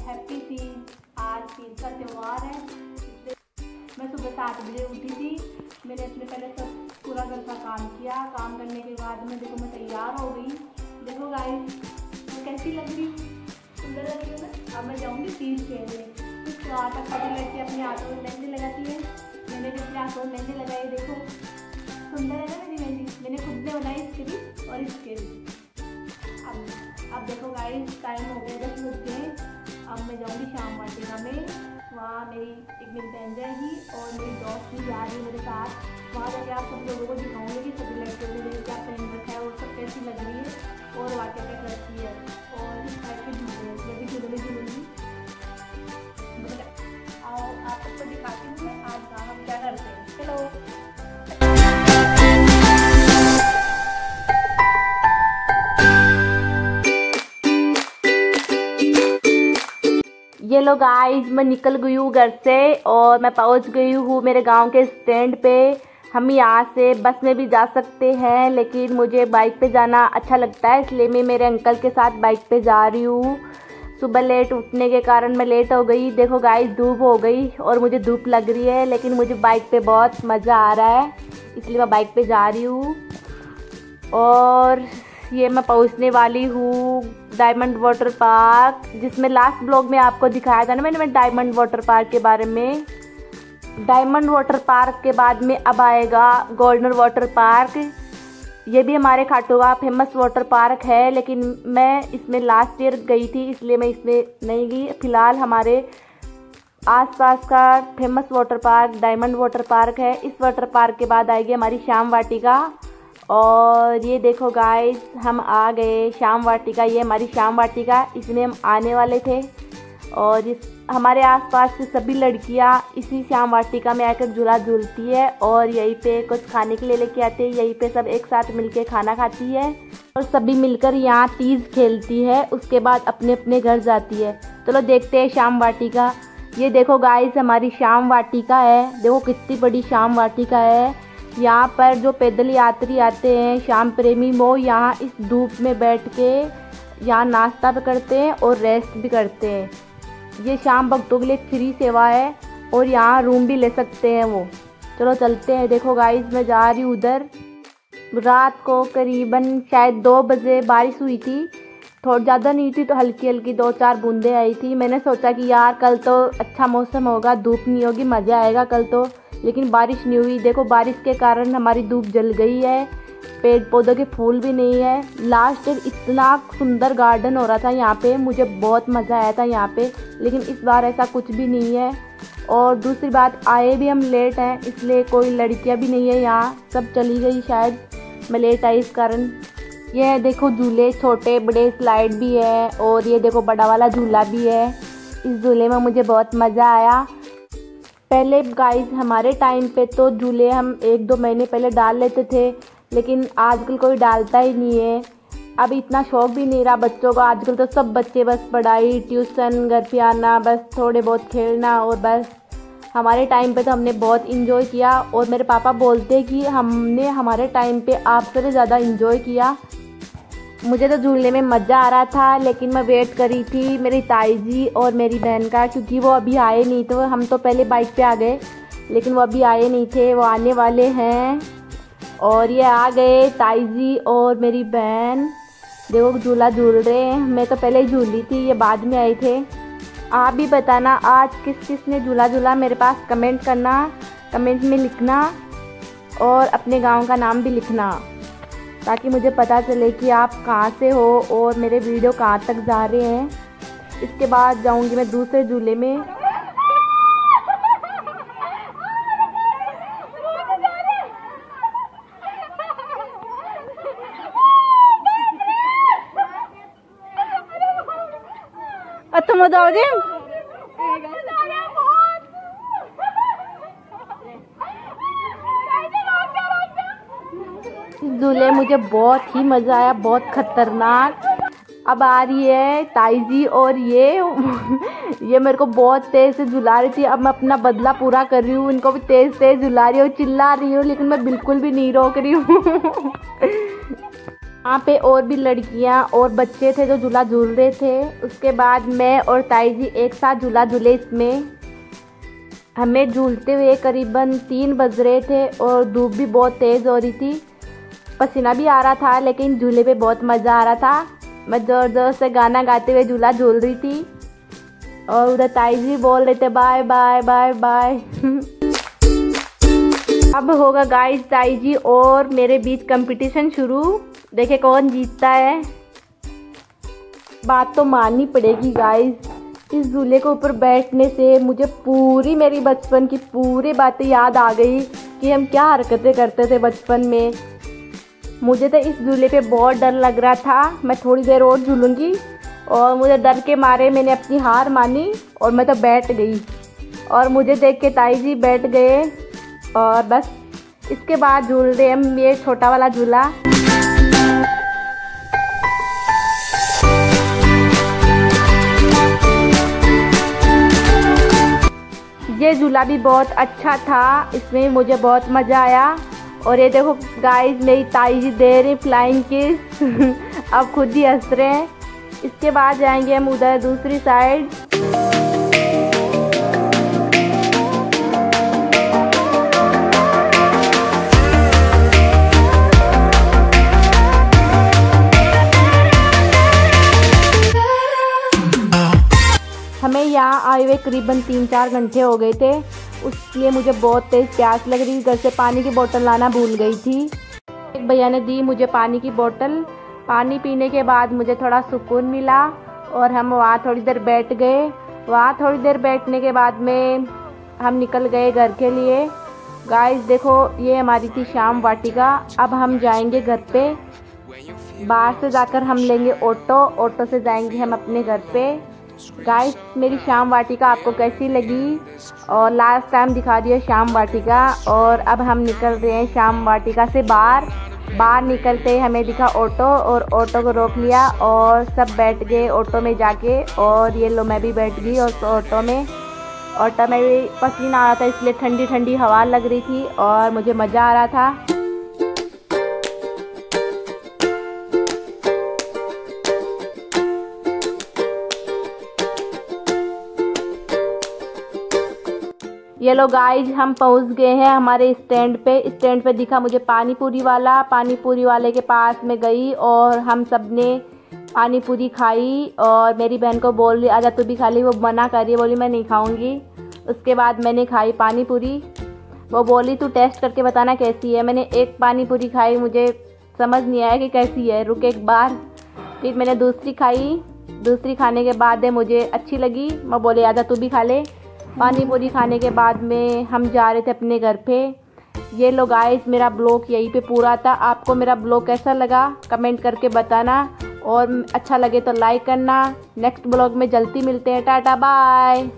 Happy Teej. आज तीज का त्यौहार है। मैं सुबह 7 बजे उठी थी। मैंने अपने पहले सब पूरा घर का काम किया। काम करने के बाद में देखो मैं तैयार हो गई। देखो गाइस मैं कैसी लग रही हूँ, सुंदर लग रही हूँ ना। अब मैं जाऊँगी तीज खेलने। कुछ तक सभी लड़की अपने हाथों में मेहंदी लगाती है। मैंने भी अपने हाथों में मेहंदी लगाई। देखो सुंदर है ना मेरी मेहंदी। मैंने खुद ने बनाई इसके भी और इसके भी। अब देखो गाइस टाइम हो गया 10 बज गए। अब मैं जाऊँगी श्याम वाटिका में। वहाँ मेरी बहन जाएगी और मेरी दोस्त भी जा रही है मेरे साथ। वहाँ जाके आप सब लोगों को दिखाऊंगी कि सभी लड़कियों ने क्या पहन रखा है और सब कैसी लग रही है और वाटिका क्या करती है और इस टाइप के झूले मैं भी झूलूंगी। और आप सबको दिखाती हूँ मैं आज वहाँ हम क्या करते हैं। चलो ये लो गाइस मैं निकल गई हूँ घर से और मैं पहुँच गई हूँ मेरे गांव के स्टैंड पे। हम यहाँ से बस में भी जा सकते हैं लेकिन मुझे बाइक पे जाना अच्छा लगता है, इसलिए मैं मेरे अंकल के साथ बाइक पे जा रही हूँ। सुबह लेट उठने के कारण मैं लेट हो गई। देखो गाइस धूप हो गई और मुझे धूप लग रही है, लेकिन मुझे बाइक पे बहुत मज़ा आ रहा है इसलिए मैं बाइक पे जा रही हूँ। और ये मैं पहुंचने वाली हूँ डायमंड वाटर पार्क, जिसमें लास्ट ब्लॉग में आपको दिखाया था ना मैंने डायमंड वाटर पार्क के बारे में। डायमंड वाटर पार्क के बाद में अब आएगा गोल्डन वाटर पार्क। ये भी हमारे खाटू का फेमस वाटर पार्क है, लेकिन मैं इसमें लास्ट ईयर गई थी इसलिए मैं इसमें नहीं गई। फिलहाल हमारे आसपास का famous water park diamond water park है। इस वाटर पार्क के बाद आएगी हमारी श्याम वाटिका। और ये देखो गाइस हम आ गए श्याम वाटिका। ये हमारी श्याम वाटिका, इसमें हम आने वाले थे। और इस हमारे आसपास की सभी लड़कियां इसी श्याम वाटिका में आकर झूला झूलती है और यहीं पे कुछ खाने के लिए लेके आते हैं। यहीं पे सब एक साथ मिलके खाना खाती है और सभी मिलकर यहाँ तीज खेलती है। उसके बाद अपने अपने घर जाती है। चलो देखते हैं श्याम वाटिका। ये देखो गाइस हमारी श्याम वाटिका है। देखो कितनी बड़ी श्याम वाटिका है। यहाँ पर जो पैदल यात्री आते हैं श्याम प्रेमी वो यहाँ इस धूप में बैठ के यहाँ नाश्ता भी करते हैं और रेस्ट भी करते हैं। ये श्याम भक्तों के लिए फ्री सेवा है और यहाँ रूम भी ले सकते हैं वो। चलो चलते हैं। देखो गाइस मैं जा रही हूँ उधर। रात को करीबन शायद 2 बजे बारिश हुई थी, थोड़ी ज़्यादा नहीं थी तो हल्की हल्की 2-4 बूंदें आई थी। मैंने सोचा कि यार कल तो अच्छा मौसम होगा, धूप नहीं होगी, मज़ा आएगा कल तो, लेकिन बारिश नहीं हुई। देखो बारिश के कारण हमारी धूप जल गई है, पेड़ पौधों के फूल भी नहीं है। लास्ट ईयर इतना सुंदर गार्डन हो रहा था यहाँ पे, मुझे बहुत मज़ा आया था यहाँ पे, लेकिन इस बार ऐसा कुछ भी नहीं है। और दूसरी बात आए भी हम लेट हैं इसलिए कोई लड़कियाँ भी नहीं है यहाँ, सब चली गई शायद मैं लेट आई इस कारण। ये देखो झूले छोटे बड़े स्लाइड भी है और ये देखो बड़ा वाला झूला भी है। इस झूले में मुझे बहुत मज़ा आया। पहले गाइस हमारे टाइम पे तो झूले हम 1-2 महीने पहले डाल लेते थे, लेकिन आजकल कोई डालता ही नहीं है। अब इतना शौक भी नहीं रहा बच्चों का। आजकल तो सब बच्चे बस पढ़ाई ट्यूशन घर पे आना, बस थोड़े बहुत खेलना और बस। हमारे टाइम पे तो हमने बहुत इंजॉय किया और मेरे पापा बोलते कि हमने हमारे टाइम पे आपसे भी ज़्यादा इंजॉय किया। मुझे तो झूलने में मज़ा आ रहा था, लेकिन मैं वेट करी थी मेरी ताई जी और मेरी बहन का, क्योंकि वो अभी आए नहीं थे। हम तो पहले बाइक पे आ गए लेकिन वो अभी आए नहीं थे, वो आने वाले हैं। और ये आ गए ताई जी और मेरी बहन। देखो झूला झूल रहे हैं। मैं तो पहले ही झूली थी, ये बाद में आए थे। आप भी बताना आज किस किस ने झूला झूला, मेरे पास कमेंट करना, कमेंट में लिखना और अपने गांव का नाम भी लिखना, ताकि मुझे पता चले कि आप कहाँ से हो और मेरे वीडियो कहाँ तक जा रहे हैं। इसके बाद जाऊंगी मैं दूसरे झूले में। तुम जाओ जी। झूले मुझे बहुत ही मज़ा आया, बहुत खतरनाक। अब आ रही है ताई जी और ये मेरे को बहुत तेज़ से झुला रही थी। अब मैं अपना बदला पूरा कर रही हूँ, इनको भी तेज़ तेज़ झुला रही हूँ, चिल्ला रही हूँ, लेकिन मैं बिल्कुल भी नहीं रोक रही हूँ। यहाँ पे और भी लड़कियाँ और बच्चे थे जो झूला झूल रहे थे। उसके बाद मैं और ताई जी एक साथ झूला झूले इसमें। हमें झूलते हुए करीबन 3 बज रहे थे और धूप भी बहुत तेज़ हो रही थी। पसीना भी आ रहा था लेकिन झूले पे बहुत मज़ा आ रहा था। मैं ज़ोर ज़ोर से गाना गाते हुए झूला झूल रही थी और उधर ताई जी बोल रहे थे बाय बाय बाय बाय। अब होगा गाइस ताई जी और मेरे बीच कंपटीशन शुरू। देखे कौन जीतता है। बात तो माननी पड़ेगी गाइस, इस झूले के ऊपर बैठने से मुझे पूरी मेरी बचपन की पूरी बातें याद आ गई कि हम क्या हरकतें करते थे बचपन में। मुझे तो इस झूले पे बहुत डर लग रहा था। मैं थोड़ी देर और झूलूंगी और मुझे डर के मारे मैंने अपनी हार मानी और मैं तो बैठ गई और मुझे देख के ताई जी बैठ गए और बस इसके बाद झूल रहे हम ये छोटा वाला झूला। ये झूला भी बहुत अच्छा था, इसमें मुझे बहुत मज़ा आया। और ये देखो गाइस मेरी ताई जी दे रही फ्लाइंग किस। अब खुद ही हंस रहे हैं। इसके बाद जाएंगे हम उधर दूसरी साइड। हमें यहाँ आए हुए करीबन 3-4 घंटे हो गए थे, उसलिए मुझे बहुत तेज़ प्यास लग रही थी। घर से पानी की बोतल लाना भूल गई थी। एक भैया ने दी मुझे पानी की बोतल। पानी पीने के बाद मुझे थोड़ा सुकून मिला और हम वहाँ थोड़ी देर बैठ गए। वहाँ थोड़ी देर बैठने के बाद में हम निकल गए घर के लिए। गाइस देखो ये हमारी थी शाम वाटिका। अब हम जाएंगे घर पे। बाहर से जाकर हम लेंगे ऑटो से जाएंगे हम अपने घर पे। गाइस मेरी शाम वाटिका आपको कैसी लगी और लास्ट टाइम दिखा दिया शाम वाटिका। और अब हम निकल रहे हैं शाम वाटिका से बाहर निकलते ही हमें दिखा ऑटो और ऑटो को रोक लिया और सब बैठ गए ऑटो में जाके। और ये लो मैं भी बैठ गई और ऑटो में भी पसीना आ रहा था इसलिए ठंडी ठंडी हवा लग रही थी और मुझे मज़ा आ रहा था। ये लो गाइज हम पहुंच गए हैं हमारे स्टैंड पे दिखा मुझे पानी पूरी वाले के पास में गई और हम सब ने पानी पूरी खाई। और मेरी बहन को बोल रही आजा तू भी खा ली, वो मना कर रही है, बोली मैं नहीं खाऊंगी। उसके बाद मैंने खाई पानी पूरी। वो बोली तू टेस्ट करके बताना कैसी है। मैंने एक पानी पूरी खाई, मुझे समझ नहीं आया कि कैसी है, रुक एक बार। फिर मैंने दूसरी खाई, दूसरी खाने के बाद मुझे अच्छी लगी। मैं बोले आजा तू भी खा ले। पानी पूरी खाने के बाद में हम जा रहे थे अपने घर पे। ये लो गाइस मेरा ब्लॉग यहीं पे पूरा था। आपको मेरा ब्लॉग कैसा लगा कमेंट करके बताना और अच्छा लगे तो लाइक करना। नेक्स्ट ब्लॉग में जल्दी मिलते हैं। Tata bye.